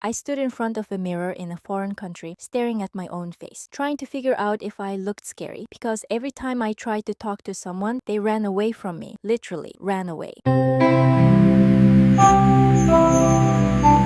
I stood in front of a mirror in a foreign country, staring at my own face, trying to figure out if I looked scary, because every time I tried to talk to someone, they ran away from me, literally ran away.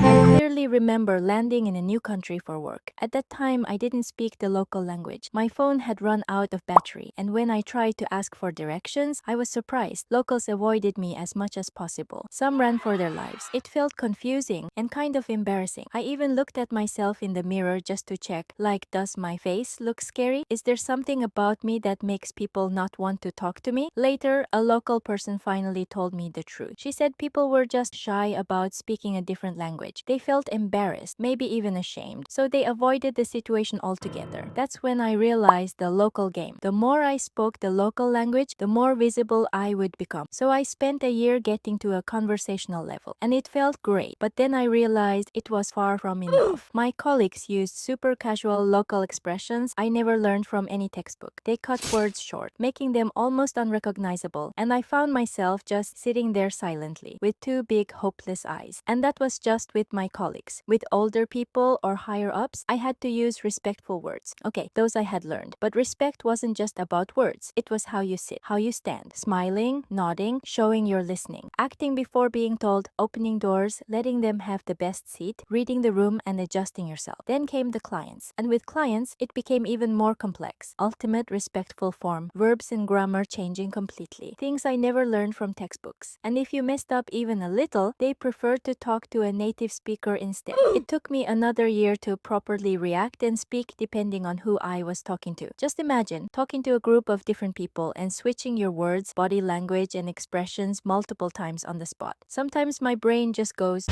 I clearly remember landing in a new country for work. At that time, I didn't speak the local language. My phone had run out of battery, and when I tried to ask for directions, I was surprised. Locals avoided me as much as possible. Some ran for their lives. It felt confusing and kind of embarrassing. I even looked at myself in the mirror just to check, like, does my face look scary? Is there something about me that makes people not want to talk to me? Later, a local person finally told me the truth. She said people were just shy about speaking a different language. They felt embarrassed, maybe even ashamed, so they avoided the situation altogether. That's when I realized the local game. The more I spoke the local language, the more visible I would become. So I spent a year getting to a conversational level, and it felt great. But then I realized it was far from enough. My colleagues used super casual local expressions I never learned from any textbook. They cut words short, making them almost unrecognizable, and I found myself just sitting there silently with two big hopeless eyes. And that was just with my colleagues. With older people or higher ups, I had to use respectful words. Okay, those I had learned. But respect wasn't just about words. It was how you sit, how you stand, smiling, nodding, showing you're listening, acting before being told, opening doors, letting them have the best seat, reading the room and adjusting yourself. Then came the clients. And with clients, it became even more complex. Ultimate respectful form, verbs and grammar changing completely. Things I never learned from textbooks. And if you messed up even a little, they preferred to talk to a native speaker instead. It took me another year to properly react and speak depending on who I was talking to. Just imagine talking to a group of different people and switching your words, body language, and expressions multiple times on the spot. Sometimes my brain just goes,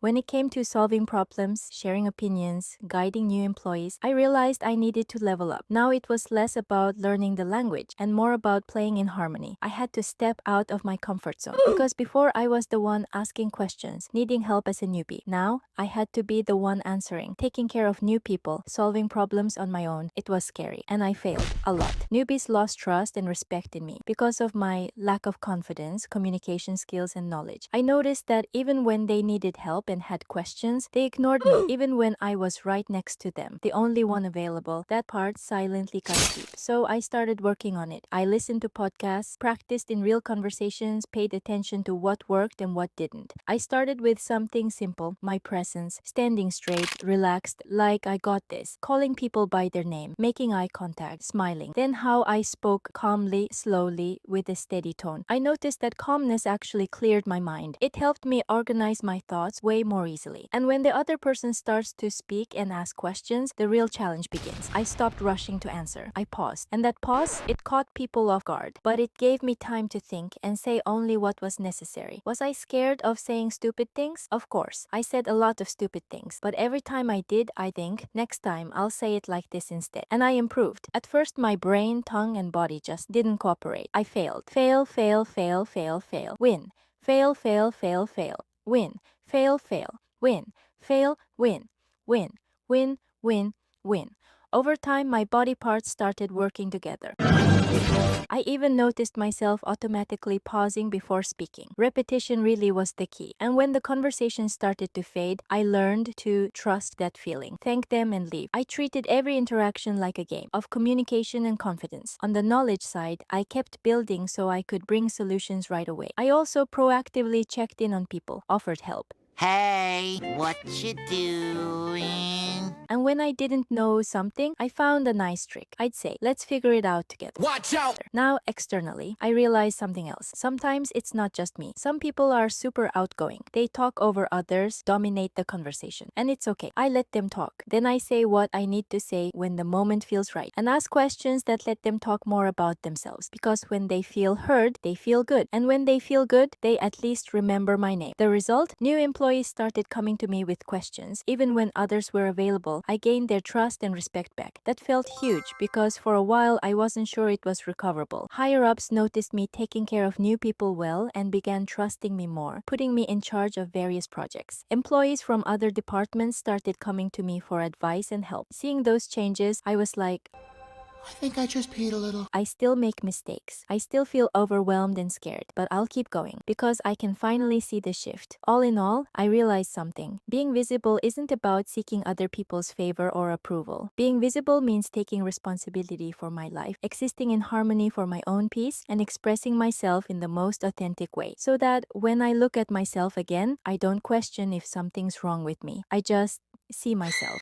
when it came to solving problems, sharing opinions, guiding new employees, I realized I needed to level up. Now it was less about learning the language and more about playing in harmony. I had to step out of my comfort zone because before I was the one asking questions, needing help as a newbie. Now I had to be the one answering, taking care of new people, solving problems on my own. It was scary and I failed a lot. Newbies lost trust and respect in me because of my lack of confidence, communication skills, and knowledge. I noticed that even when they needed help and had questions, they ignored me even when I was right next to them, the only one available. That part silently cut deep. So I started working on it. I listened to podcasts, practiced in real conversations, paid attention to what worked and what didn't. I started with something simple, my presence, standing straight, relaxed, like I got this, calling people by their name, making eye contact, smiling. Then how I spoke calmly, slowly, with a steady tone. I noticed that calmness actually cleared my mind. It helped me organize my thoughts way more easily. And when the other person starts to speak and ask questions, the real challenge begins. I stopped rushing to answer. I paused. And that pause, it caught people off guard. But it gave me time to think and say only what was necessary. Was I scared of saying stupid things? Of course. I said a lot of stupid things. But every time I did, I think, next time I'll say it like this instead. And I improved. At first, my brain, tongue, and body just didn't cooperate. I failed. Fail, fail, fail, fail, fail. Win. Fail, fail, fail, fail. Win. Fail, fail, win, fail, win, win, win, win, win. Over time, my body parts started working together. I even noticed myself automatically pausing before speaking. Repetition really was the key. And when the conversation started to fade, I learned to trust that feeling, thank them and leave. I treated every interaction like a game of communication and confidence. On the knowledge side, I kept building so I could bring solutions right away. I also proactively checked in on people, offered help. Hey, what you doing? And when I didn't know something, I found a nice trick. I'd say, let's figure it out together. Watch out! Now, externally, I realized something else. Sometimes it's not just me. Some people are super outgoing. They talk over others, dominate the conversation. And it's okay. I let them talk. Then I say what I need to say when the moment feels right. And ask questions that let them talk more about themselves. Because when they feel heard, they feel good. And when they feel good, they at least remember my name. The result? New employees started coming to me with questions. Even when others were available, I gained their trust and respect back. That felt huge because for a while I wasn't sure it was recoverable. Higher-ups noticed me taking care of new people well and began trusting me more, putting me in charge of various projects. Employees from other departments started coming to me for advice and help. Seeing those changes, I was like, I think I just peed a little. I still make mistakes. I still feel overwhelmed and scared, but I'll keep going because I can finally see the shift. All in all, I realized something. Being visible isn't about seeking other people's favor or approval. Being visible means taking responsibility for my life, existing in harmony for my own peace, and expressing myself in the most authentic way, so that when I look at myself again, I don't question if something's wrong with me. I just see myself.